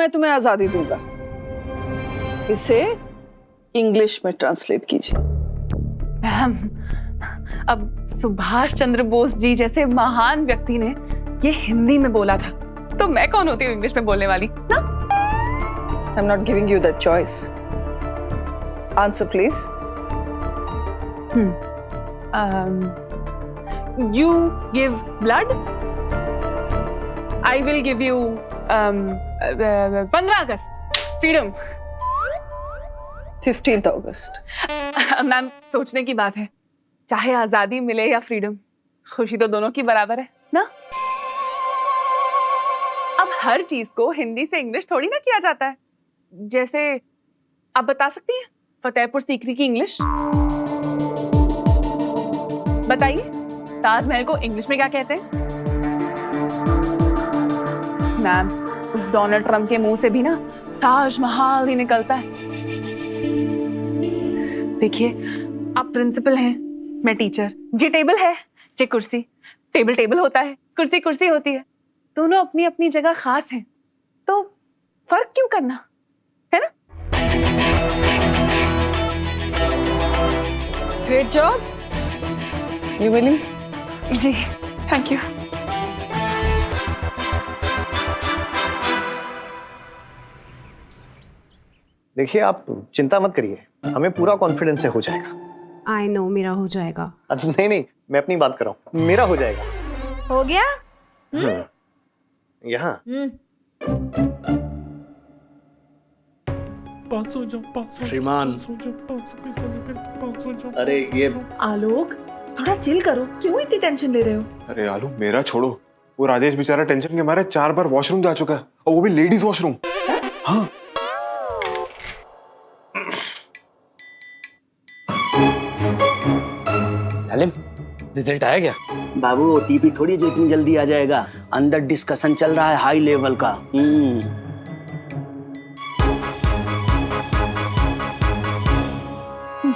मैं तुम्हें आजादी दूंगा। इसे इंग्लिश में ट्रांसलेट कीजिए। मैम, अब सुभाष चंद्र बोस जी जैसे महान व्यक्ति ने ये हिंदी में बोला था, तो मैं कौन होती हूँ इंग्लिश में बोलने वाली ना? I'm not giving you that choice. Answer, please. You give blood. I will give you 15 August freedom. 15th August. Ma'am, सोचने की बात है, चाहे आजादी मिले या फ्रीडम, खुशी तो दोनों की बराबर है ना? अब हर चीज को हिंदी से इंग्लिश थोड़ी ना किया जाता है। जैसे आप बता सकती हैं फतेहपुर सीकरी की इंग्लिश? बताइए, ताजमहल को इंग्लिश में क्या कहते हैं? मैम, उस डोनाल्ड ट्रम्प के मुंह से भी ना ताजमहल ही निकलता है। देखिए, आप प्रिंसिपल हैं, मैं टीचर। जे टेबल है, जे कुर्सी। टेबल टेबल होता है, कुर्सी कुर्सी होती है। दोनों अपनी अपनी जगह खास हैं, तो फर्क क्यों करना, है ना? Great job. You willing? जी, थैंक यू। देखिए, आप चिंता मत करिए, हमें पूरा कॉन्फिडेंस है हो जाएगा। आई नो मेरा हो जाएगा। नहीं नहीं, मैं अपनी बात कर रहा हूँ, मेरा हो जाएगा। हो गया? यहाँ 500 श्रीमान। 500 अरे ये आलोक, थोड़ा चिल करो, क्यों इतनी टेंशन ले रहे हो? अरे आलू मेरा छोड़ो, वो राजेश बेचारा टेंशन के मारे 4 बार वॉशरूम जा चुका है, और वो भी लेडीज वॉशरूम। हाँ, लालिम, रिजल्ट आया क्या? बाबू ओटीपी थोड़ी जो इतनी जल्दी आ जाएगा, अंदर डिस्कशन चल रहा है हाई लेवल का।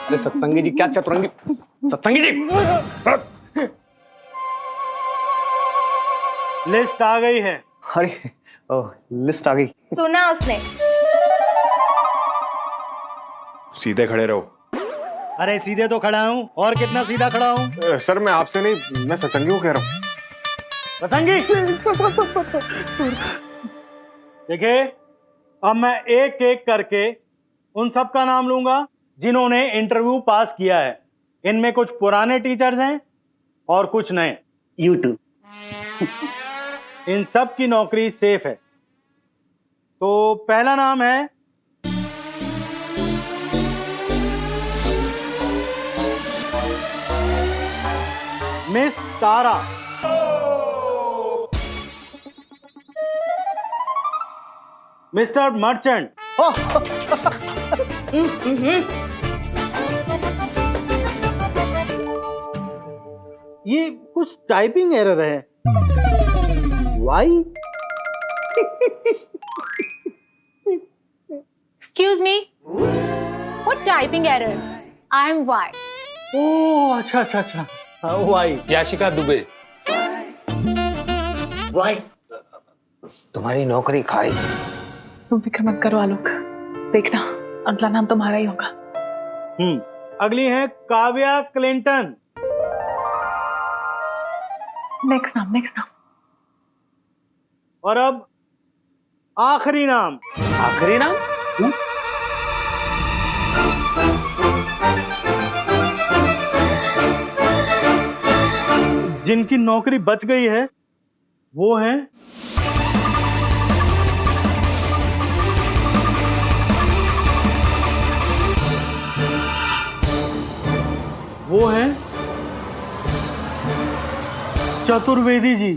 अरे सत्संगी जी, क्या चतुरंगी सत्संगी जी। लिस्ट आ गई है। अरे लिस्ट आ गई। सुना उसने। सीधे खड़े रहो। अरे सीधे तो खड़ा हूँ, और कितना सीधा खड़ा हूँ? सर मैं आपसे नहीं, मैं सत्संगी को कह रहा हूँ। सत्संगी देखिए, अब मैं एक एक करके उन सब का नाम लूंगा जिन्होंने इंटरव्यू पास किया है। इनमें कुछ पुराने टीचर्स हैं और कुछ नए। यूट्यूब इन सब की नौकरी सेफ है। तो पहला नाम है मिस तारा। Mister Merchant. ये कुछ टाइपिंग एरर है। Y? Excuse me. What typing error? I am Y. Oh अच्छा अच्छा अच्छा, वाई। याशिका दुबे। वाई तुम्हारी नौकरी खाई। तुम फिक्र मत करो आलोक, देखना अगला नाम तुम्हारा ही होगा। अगली है काव्या क्लिंटन। नेक्स्ट नाम, नेक्स्ट नाम। और अब आखिरी नाम। आखिरी नाम? जिनकी नौकरी बच गई है वो है चतुर्वेदी जी।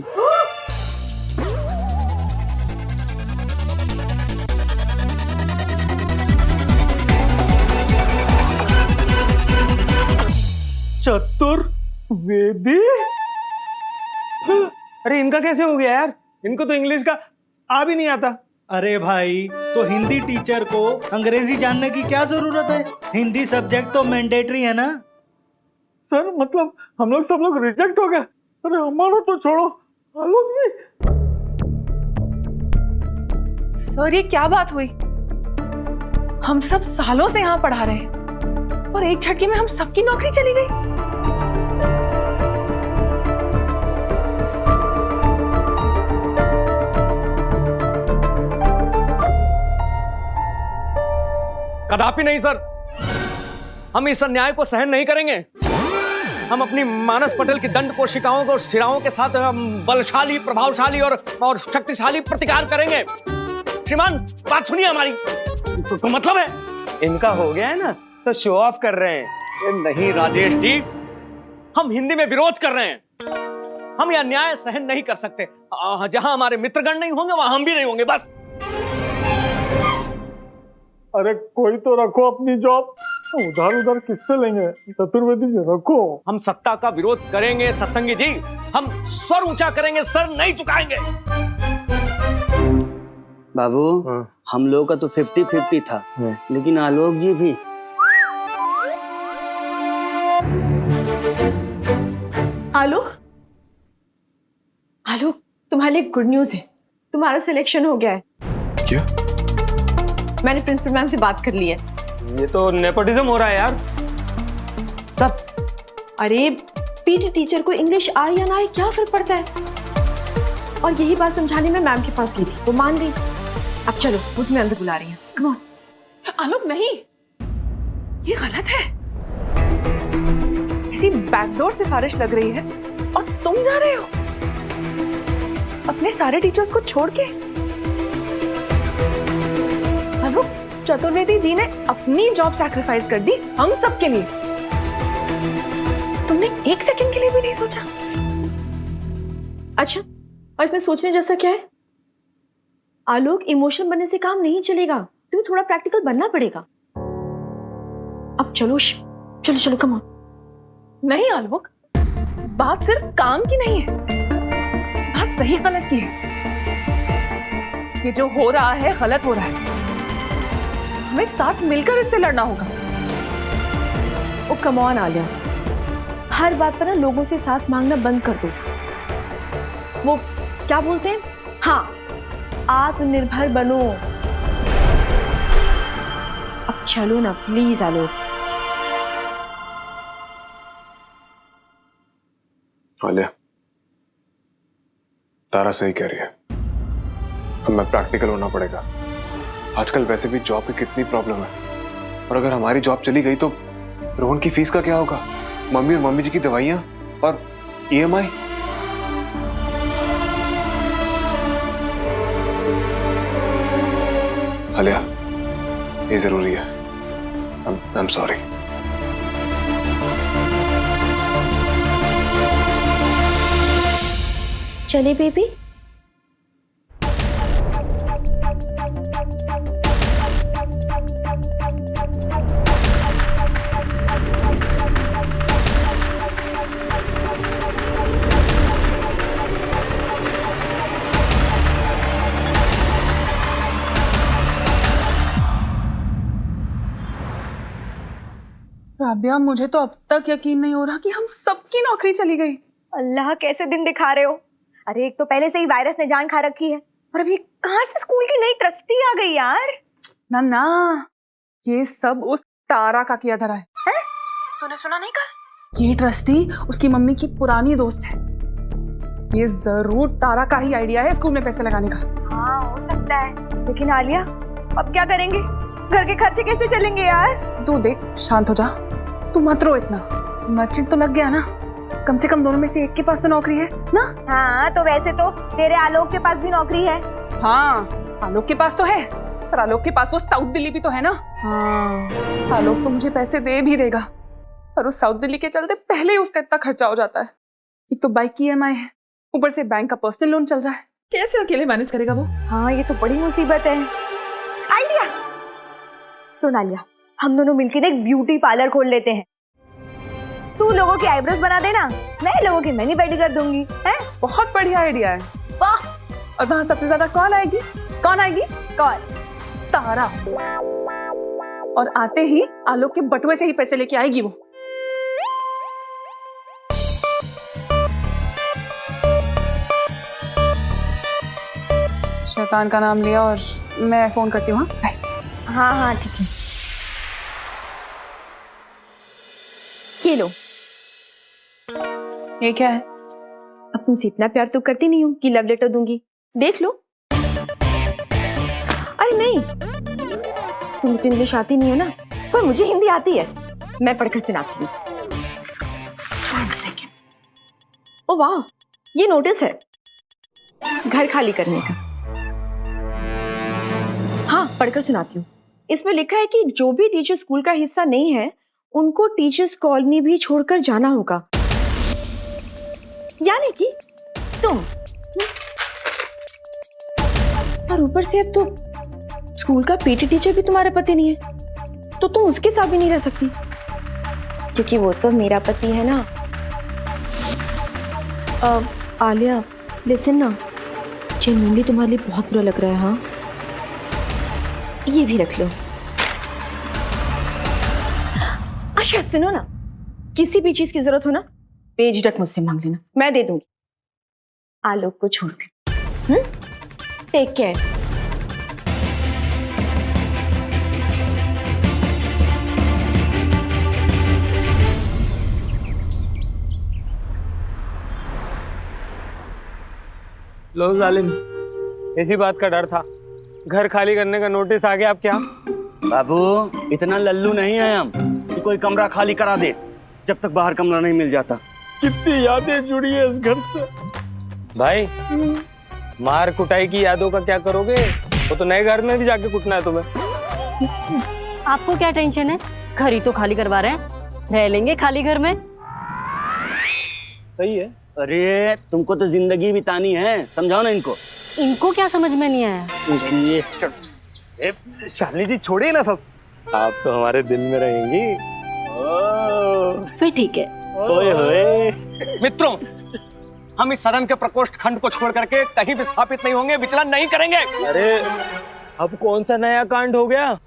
चतुर्वेदी? अरे इनका कैसे हो गया यार? इनको तो इंग्लिश का आ भी नहीं आता। अरे भाई, तो हिंदी टीचर को अंग्रेजी जानने की क्या जरूरत है? हिंदी सब्जेक्ट तो मैंडेटरी है ना। सर मतलब हम लोग सब लोग रिजेक्ट हो गए। अरे हमारा तो छोड़ो, हम लोग भी। सर ये क्या बात हुई? हम सब सालों से यहाँ पढ़ा रहे हैं और एक झटके में हम सबकी नौकरी चली गई। कदापि नहीं सर, हम इस अन्याय को सहन नहीं करेंगे। हम अपनी मानस पटेल की दंड कोशिकाओं को शिराओं के साथ बलशाली, प्रभावशाली और शक्तिशाली प्रतिकार करेंगे। श्रीमान, बात सुनिए हमारी। तो मतलब है इनका हो गया है ना, तो शो ऑफ कर रहे हैं। ये नहीं राजेश जी, हम हिंदी में विरोध कर रहे हैं। हम ये अन्याय सहन नहीं कर सकते। जहां हमारे मित्रगण नहीं होंगे वहां हम भी नहीं होंगे, बस। अरे कोई तो रखो अपनी जॉब, उधर उधर किससे लेंगे? चतुर्वेदी से रखो। हम सत्ता का विरोध करेंगे सत्संगी जी, हम स्वर ऊंचा करेंगे, सर नहीं झुकाएंगे। बाबू, हम लोग का तो 50-50 था, लेकिन आलोक जी भी। आलोक, आलोक, तुम्हारे लिए गुड न्यूज है। तुम्हारा सिलेक्शन हो गया है। क्या? मैंने प्रिंसिपल मैम से बात कर ली है। ये तो नेपोटिज्म हो रहा है यार। तब अरे पीटी टीचर को इंग्लिश आए या ना आए क्या फर्क पड़ता है? और यही बात समझाने में मैम के पास गई थी, वो मान गई। अब चलो, वो तुम्हें अंदर बुला रही है। Come on. आलोक नहीं, ये गलत है। ऐसी बैकडोर सिफारिश लग रही है और तुम जा रहे हो अपने सारे टीचर्स को छोड़ के। आलोक, चतुर्वेदी जी ने अपनी जॉब सैक्रिफाइस कर दी हम सब के लिए। तुमने एक सेकंड के लिए भी नहीं सोचा? अच्छा, और इसमें सोचने जैसा क्या है? आलोक, इमोशन बनने से काम नहीं चलेगा, तुम्हें थोड़ा प्रैक्टिकल बनना पड़ेगा। अब चलो चलो चलो, कम ऑन। नहीं आलोक, बात सिर्फ काम की नहीं है, बात सही गलत की है। ये जो हो रहा है गलत हो रहा है, हमें साथ मिलकर इससे लड़ना होगा। ओ कम ऑन आलिया, हर बात पर ना लोगों से साथ मांगना बंद कर दो। वो क्या बोलते हैं, हाँ, आत्मनिर्भर बनो। अब चलो ना प्लीज आलोक। आलिया, तारा सही कह रही है, हमें प्रैक्टिकल होना पड़ेगा। आजकल वैसे भी जॉब की कितनी प्रॉब्लम है, और अगर हमारी जॉब चली गई तो रोहन की फीस का क्या होगा? मम्मी और मम्मी जी की दवाइयां और EMI। आलिया, ये जरूरी है। I'm sorry। चले बेबी। राबिया, मुझे तो अब तक यकीन नहीं हो रहा कि हम सबकी नौकरी चली गई। अल्लाह, कैसे दिन दिखा रहे हो। अरे एक तो पहले से ही वायरस ने जान खा रखी है, और अब ये कहां से स्कूल की नई ट्रस्टी आ गई यार। ना ना, ये सब उस तारा का किया धरा है। तूने सुना नहीं कल? ये ट्रस्टी उसकी मम्मी की पुरानी दोस्त है। ये जरूर तारा का ही आइडिया है स्कूल में पैसे लगाने का। हाँ हो सकता है, लेकिन आलिया अब क्या करेंगे? घर के खर्चे कैसे चलेंगे यार? तू देख, शांत हो जा, तू मत रो इतना। मर्चेंट तो लग गया ना, कम से कम दोनों में से एक के पास तो नौकरी है ना। हाँ, तो वैसे तो तेरे आलोक के पास भी नौकरी है। हाँ, आलोक के पास तो है, पर आलोक के पास वो साउथ दिल्ली भी तो है ना। हाँ, आलोक तो मुझे पैसे दे भी देगा, पर उस साउथ दिल्ली के चलते पहले ही उसका इतना खर्चा हो जाता है। एक तो बाइक की EMI है, ऊपर से बैंक का पर्सनल लोन चल रहा है। कैसे अकेले मैनेज करेगा वो? हाँ, ये तो बड़ी मुसीबत है। आइडिया सुन आलिया, हम दोनों मिलकर एक ब्यूटी पार्लर खोल लेते हैं। तू लोगों की आईब्रोज बना देना, मैं लोगों की मैनी पेडी कर दूंगी। है? बहुत बढ़िया आइडिया है। वाह! और वहाँ सबसे ज्यादा कौन आएगी? कौन आएगी? कौन? तारा। और आते ही आलोक के बटुए से ही पैसे लेके आएगी वो। शैतान का नाम लिया और मैं फोन करती हूँ। हाँ बाय। हाँ हाँ ठीक है, ये लो। ये क्या है? अब तुमसे इतना प्यार तो करती नहीं हूँ कि लव लेटर दूंगी, देख लो। अरे नहीं, तुम तो इंग्लिश आती नहीं हो ना, पर मुझे हिंदी आती है, मैं पढ़कर सुनाती हूँ। 1 सेकेंड। ओ वाह, ये नोटिस है घर खाली करने का। हाँ, पढ़कर सुनाती हूँ। इसमें लिखा है कि जो भी टीचर स्कूल का हिस्सा नहीं है उनको टीचर्स कॉलोनी भी छोड़कर जाना होगा, यानी कि तुम। और ऊपर से अब तो स्कूल का पीटी टीचर भी तुम्हारा पति नहीं है, तो तुम उसके साथ भी नहीं रह सकती, क्योंकि वो तो मेरा पति है ना। आलिया लिसन ना, जेन्युइनली तुम्हारे लिए बहुत बुरा लग रहा है। हाँ, ये भी रख लो। अच्छा सुनो ना, किसी भी चीज की जरूरत हो ना, बेझिझक मुझसे मांग लेना, मैं दे दूंगी, आलोक को छोड़कर। Take care. लो जालिम, इसी बात का डर था, घर खाली करने का नोटिस आ गया। अब क्या? बाबू इतना लल्लू नहीं है हम कि कोई कमरा खाली करा दे जब तक बाहर कमरा नहीं मिल जाता। कितनी यादें जुड़ी है इस घर से। भाई, मार कुटाई की यादों का क्या करोगे? वो तो नए घर में भी जाके कुटना है तुम्हें। आपको क्या टेंशन है? घर ही तो खाली करवा रहे हैं, रह लेंगे खाली घर में। सही है। अरे तुमको तो जिंदगी बितानी है, समझाओ ना इनको। इनको क्या समझ में नहीं आया? शालिनी जी छोड़िए ना सब, आप तो हमारे दिल में रहेंगी। फिर ठीक है। ओए होए। मित्रों, हम इस सदन के प्रकोष्ठ खंड को छोड़ करके कहीं विस्थापित नहीं होंगे, विचलन नहीं करेंगे। अरे अब कौन सा नया कांड हो गया?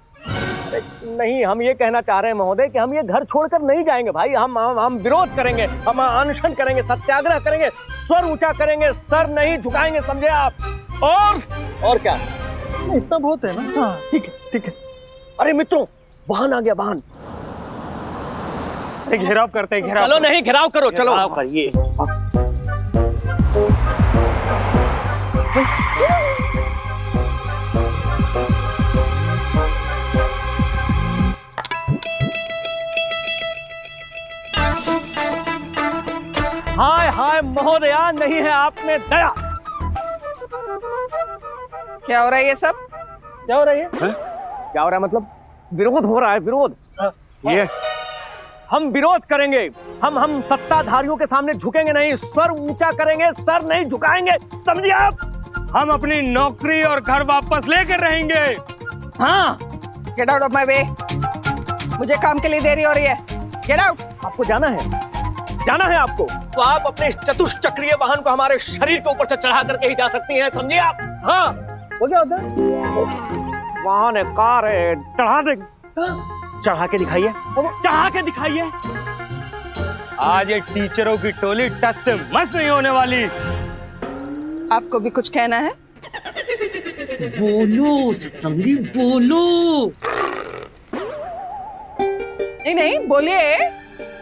नहीं, हम ये कहना चाह रहे हैं महोदय कि हम ये घर छोड़कर नहीं जाएंगे भाई। हम विरोध करेंगे, हम अनशन करेंगे, सत्याग्रह करेंगे, स्वर ऊंचा करेंगे, सर नहीं झुकाएंगे, समझे आप? और क्या? इतना बहुत है ना। हाँ ठीक है, ठीक है। अरे मित्रों, वाहन आ गया, वाहन। घेराव करते हैं, घेराव। चलो नहीं, घेराव करो, चलो। घेराव करिए। हाय हाय महोदया, नहीं है आप में दया। क्या हो रहा है ये सब? क्या हो रहा है? क्या हो रहा है मतलब? विरोध हो रहा है, विरोध। ये हम विरोध करेंगे, हम सत्ताधारियों के सामने झुकेंगे नहीं, स्वर ऊंचा करेंगे, सर नहीं झुकाएंगे, समझिए आप? हम अपनी नौकरी और घर वापस लेकर रहेंगे। हाँ, get out of my way. मुझे काम के लिए देरी हो रही है, गेट आउट। आपको जाना है, जाना है आपको, तो आप अपने इस चतुष्चक्रीय वाहन को हमारे शरीर के ऊपर से चढ़ा करके ही जा सकती हैं, समझिए आप? हाँ, वो क्या होता है? वाहन है, कार है, चढ़ा दे, चढ़ा के दिखाइए, चढ़ा के दिखाइए। आज ये टीचरों की टोली टच से मस नहीं होने वाली। आपको भी कुछ कहना है? बोलो सत्संगी, बोलो। नहीं, बोलिए।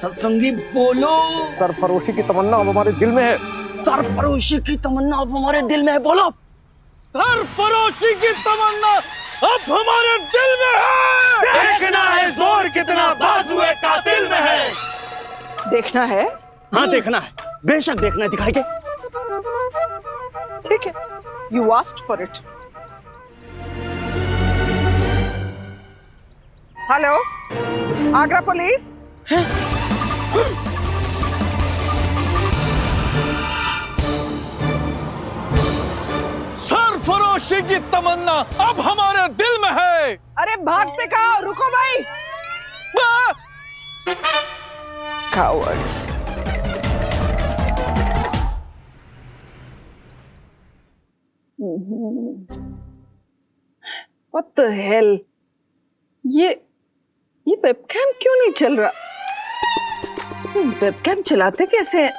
सत्संगी बोलो। सरफरोशी की तमन्ना अब हमारे दिल में है। सरफरोशी की तमन्ना अब हमारे दिल में है, बोलो। सरफरोशी की तमन्ना अब हमारे दिल में है। देखना है जोर कितना बाजुए कातिल में है। देखना है? हाँ देखना है, बेशक देखना है, दिखाइए। ठीक है, you asked for it. Hello, Agra police. सरफरोशी की तमन्ना अब हमारे दिल में है। अरे भागते कहाँ? रुको भाई। Cowards. What the hell? ये वेबकैम क्यों नहीं चल रहा? वेबकैम चलाते कैसे हैं?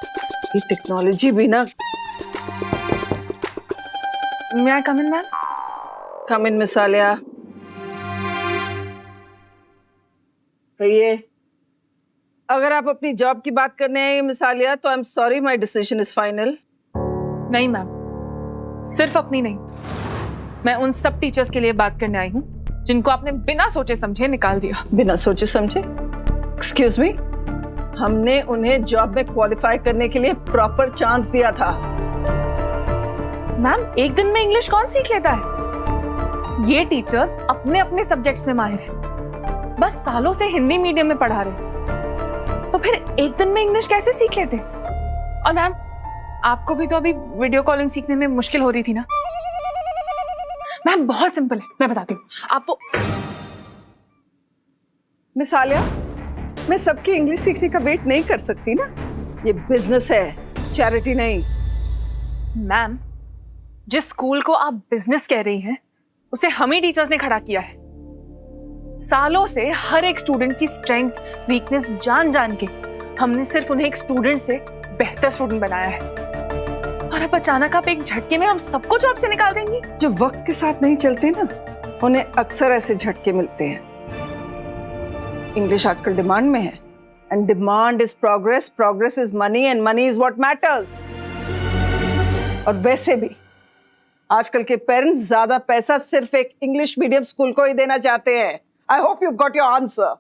ये टेक्नोलॉजी भी ना। May I come in, ma'am? Come in miss Alia. कहिए, अगर आप अपनी जॉब की बात करने आए मिस आलिया तो I am sorry, my decision is final. नहीं मैम, सिर्फ अपनी नहीं, मैं उन सब टीचर्स के लिए बात करने आई हूँ जिनको आपने बिना सोचे समझे निकाल दिया। बिना सोचे समझे? एक्सक्यूज मी, हमने उन्हें जॉब में क्वालिफाई करने के लिए प्रॉपर चांस दिया था। मैम, एक दिन में इंग्लिश कौन सीख लेता है? ये टीचर्स अपने अपने सब्जेक्ट्स में माहिर हैं, बस सालों से हिंदी मीडियम में पढ़ा रहे, तो फिर एक दिन में इंग्लिश कैसे सीख लेते? और मैम, आपको भी तो अभी वीडियो कॉलिंग सीखने में मुश्किल हो रही थी ना? मैम बहुत सिंपल है, मैं बताती हूँ आपको। मिस आलिया, मैं सबकी इंग्लिश सीखने का वेट नहीं कर सकती ना, ये बिजनेस है, चैरिटी नहीं। मैम, जिस स्कूल को आप बिजनेस कह रही हैं उसे हम ही टीचर्स ने खड़ा किया है। सालों से हर एक स्टूडेंट की स्ट्रेंथ वीकनेस जान जान के हमने सिर्फ उन्हें एक स्टूडेंट से बेहतर स्टूडेंट बनाया है, और अब अचानक आप एक झटके में हम सबको जॉब से निकाल देंगी? जो वक्त के साथ नहीं चलते ना, उन्हें अक्सर ऐसे झटके मिलते हैं। इंग्लिश आजकल डिमांड में है, and demand is progress, progress is money, and money is what matters. और वैसे भी आजकल के पेरेंट्स ज्यादा पैसा सिर्फ एक इंग्लिश मीडियम स्कूल को ही देना चाहते हैं। I hope you got your answer.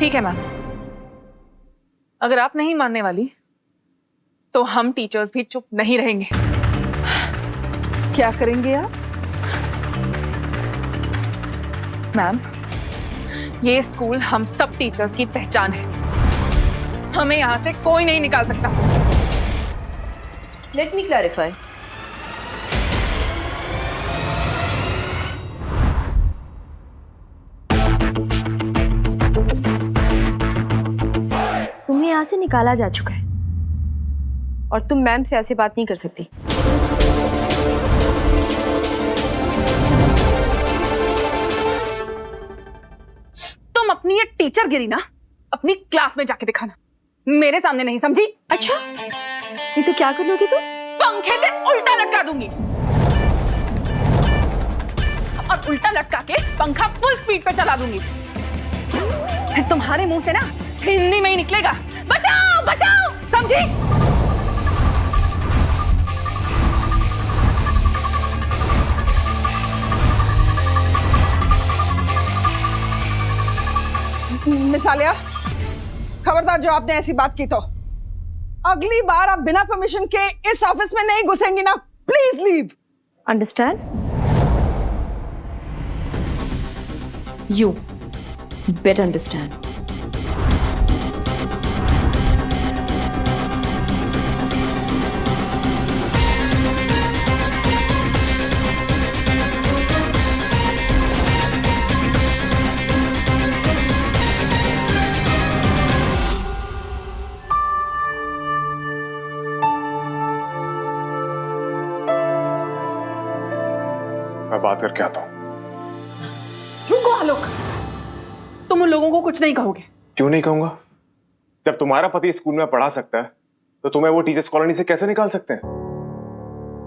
ठीक है मैम, अगर आप नहीं मानने वाली तो हम टीचर्स भी चुप नहीं रहेंगे। क्या करेंगे आप? मैम, ये स्कूल हम सब टीचर्स की पहचान है, हमें यहां से कोई नहीं निकाल सकता। Let me clarify. तुम्हें यहां से निकाला जा चुका है और तुम मैम से ऐसे बात नहीं कर सकती। तुम अपनी ये टीचर गिरी ना अपनी क्लास में जाके दिखाना, मेरे सामने नहीं, समझी? अच्छा, नहीं तो क्या कर लोगी तुम? पंखे से उल्टा लटका दूंगी, और उल्टा लटका के पंखा फुल स्पीड पे चला दूंगी, फिर तुम्हारे मुंह से ना हिंदी में ही निकलेगा, बचाओ बचाओ, समझी? मिस आलिया, खबरदार जो आपने ऐसी बात की तो अगली बार आप बिना परमिशन के इस ऑफिस में नहीं घुसेंगी ना। Please leave. Understand? You better understand. मैं बात करके आता हूँ। रुको आलोक, तुम उन लोगों को कुछ नहीं कहोगे? क्यों नहीं कहूंगा? जब तुम्हारा पति स्कूल में पढ़ा सकता है तो तुम्हें वो टीचर्स कॉलोनी से कैसे निकाल सकते हैं?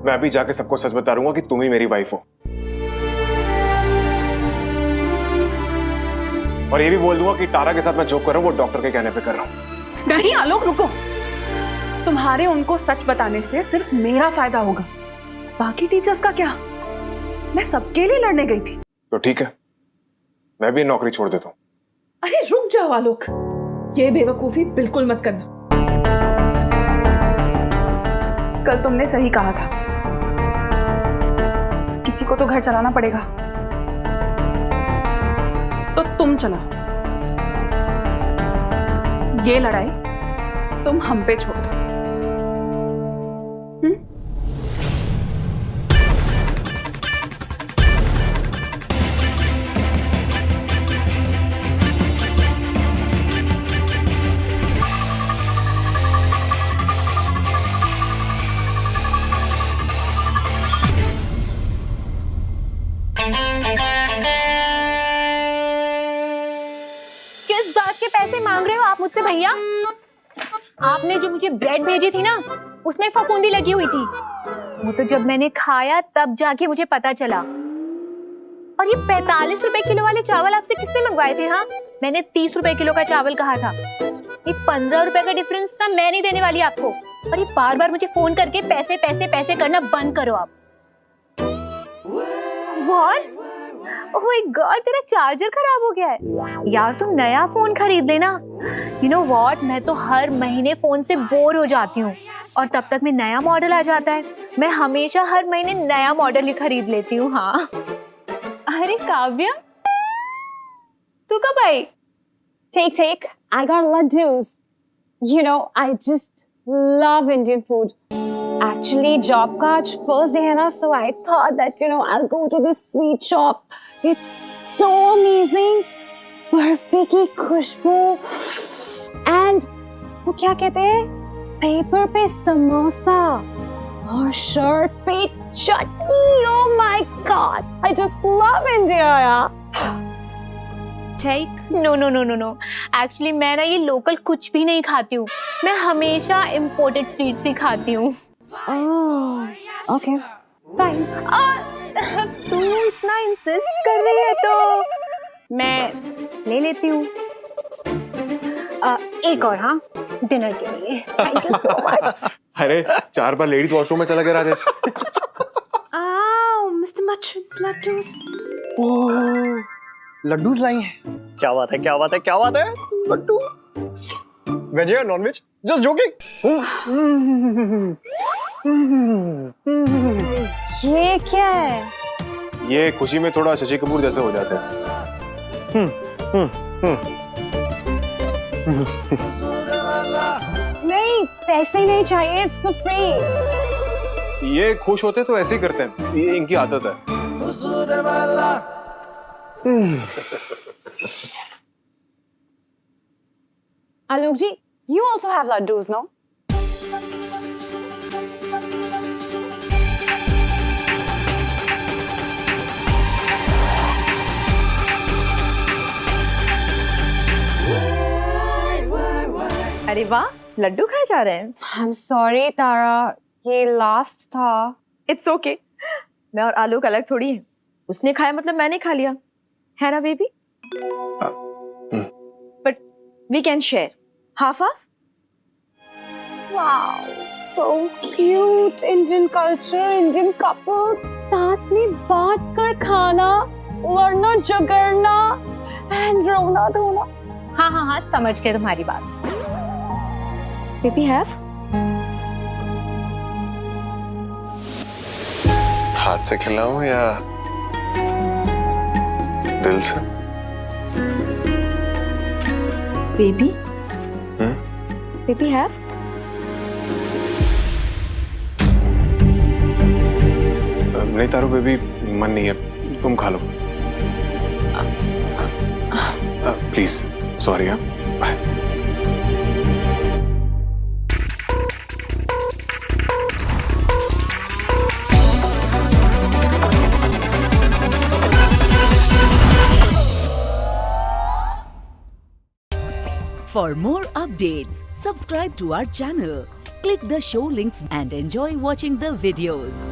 मैं अभी जाके सबको सच बता दूंगा कि तुम ही मेरी वाइफ हो, और ये भी बोल दूंगा कि तारा के साथ मैं जो कर रहा हूं वो डॉक्टर के कहने पे कर रहा हूं। नहीं आलोक, रुको। तुम्हारे उनको सच बताने से सिर्फ मेरा फायदा होगा, बाकी टीचर्स का क्या? मैं सबके लिए लड़ने गई थी। तो ठीक है, मैं भी नौकरी छोड़ देता हूँ। अरे रुक जाओ आलोक, ये बेवकूफी बिल्कुल मत करना। कल तुमने सही कहा था, किसी को तो घर चलाना पड़ेगा, तो तुम चलाओ। ये लड़ाई तुम हम पे छोड़ दो। किस बात के पैसे मांग रहे हो आप मुझसे भैया? आपने जो मुझे ब्रेड भेजी थी ना, उसमें फफूंदी लगी हुई थी। वो तो जब मैंने खाया तब जाके मुझे पता चला। और ये 45 रुपए किलो वाले चावल आपसे किसने मंगवाए थे? हाँ, मैंने 30 रुपए किलो का चावल कहा था। ये 15 रुपए का डिफरेंस ना मैं नहीं देने वाली आपको। और ये बार बार मुझे फोन करके पैसे पैसे पैसे करना बंद करो आप। What? Oh my God, तेरा चार्जर खराब हो गया है। यार तुम नया फोन खरीद लेना। You know what? मैं तो हर महीने फोन से बोर हो जाती हूँ और तब तक में नया मॉडल आ जाता है। मैं हमेशा हर महीने नया मॉडल ही खरीद लेती हूँ। हाँ। अरे काव्या, तू कब आई? Take. I got laddus. You know, I just love Indian food. Actually, job का आज first day है ना, so I thought that I'll go to this sweet shop. It's so amazing. Barfi की खुशबू and वो क्या कहते हैं? पेपर पे समोसा और शर्ट पे चटनी. Oh my God! I just love India, यार. Take? No. Actually, मैं ना ये लोकल कुछ भी नहीं खाती हूँ। मैं हमेशा imported sweets ही खाती हूँ। Oh, okay, fine. तू इतना इंसिस्ट कर रही है तो मैं ले लेती हूँ। एक और, हाँ, डिनर के लिए। Thank you so much. अरे 4 बार लेडीज वॉशरूम में चला गया Rajesh. Oh, Mr. Machud, laddus. ओह, लड्डूज लाई हैं। क्या बात है? लड्डू। वेज या नॉन वेज? Just joking. ये क्या है? ये खुशी में थोड़ा शशि कपूर जैसे हो जाते हैं। नहीं, पैसे ही नहीं चाहिए, इट्स फॉर फ्री। ये खुश होते तो ऐसे ही करते हैं, ये इनकी आदत है। Alok ji, you also have laddus, no? अरे वाह, लड्डू खाए जा रहे हैं। I'm sorry, तारा, ये लास्ट था। It's okay. मैं और आलोक अलग थोड़ी है। उसने खाया मतलब मैंने खा लिया, है ना baby? But we can share half half. Wow, so cute. Indian culture, Indian couples, साथ में बांट कर खाना, लड़ना झगड़ना, and रोना धोना। हाँ, समझ गए तुम्हारी बात। Baby have. हाथ से खिलाऊं या दिल से? Baby baby have. नहीं तारू बेबी, मन नहीं है, तुम खा लो। Please, sorry. Bye. For more updates, subscribe to our channel, click the show links and enjoy watching the videos.